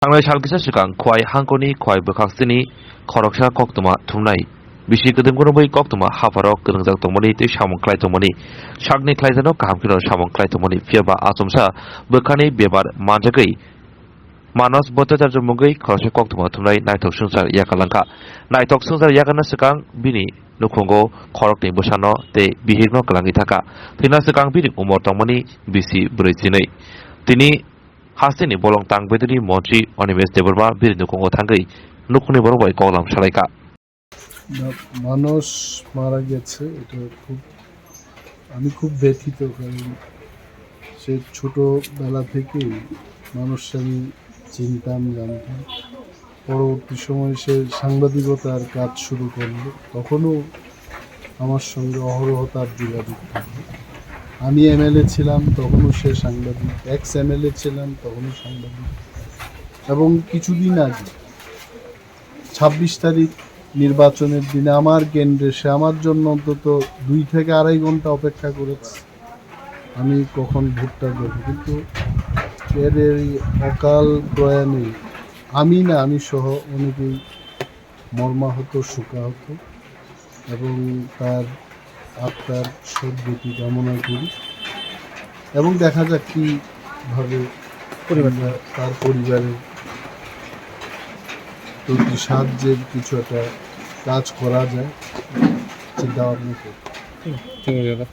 थांनाय सालगिसा सिगां खवाइ हांखनि खवाइ बोखांस्तिनि खरकसा कक्तमा थुमनाय बिसि गोदोमगुनो बै कक्तमा हाफाराव गोरोंजाक दंमोनि तै सामंख्लाय दंमोनि सागनि ख्लायजानो गाहामखिनो सामंख्लाय दंमोनि फियाबा आसमसा बोखानि बेबार मानजागै मानस बत्ताचार्य मुगै खरसे कक्तमा थुमनाय नायथक संसार याकालांखा नायथक संसार याकाना सिगां बिनि नुखंगो खरकनि बोसानो तै बिहिरनो गलांगि थाका थैना सिगां बिनि उमर दंमोनि बिसि ब्रैजिनै তিনি हास्तिनि बलं तांबेदनि मन्त्री अनिमेष देबबर्मा बिर नुखंगो थांगै नुखनि बरबाय कगलाम सालायका মানুষ মারা গেছে এটা আমি খুব ব্যথিত কারণ সে ছোটবেলা থেকেই মানুষকে আমি চিনতাম জানতাম পরবর্তী সময় সে সাংবাদিকতার কাজ শুরু করলো তখনও আমার সঙ্গে অহরহ তার যোগাযোগ থাকলো আমি এমএলএ ছিলাম তখনও সে সাংবাদিক এক্স এমএলএ ছিলাম তখনও সাংবাদিক এবং কিছুদিন আগে ২৬ তারিখ নির্বাচনের দিনে আমার কেন্দ্রে সে আমার জন্য অন্তত ২ থেকে ২.৫ ঘন্টা অপেক্ষা করেছে আমি কখন ভোটটা দেব কিন্তু এর এই অকাল প্রয়াণে আমি সহ অনেকেই মর্মাহত শোকাহত এবং তার আত্মার সদ্গতি কামনা করি এবং দেখা যাক কীভাবে তার পরিবারের প্রতি সাহায্যের কিছু একটা কাজ করা যায় চিন্তা ভাবনা করি। ঠিক আছে দাদা।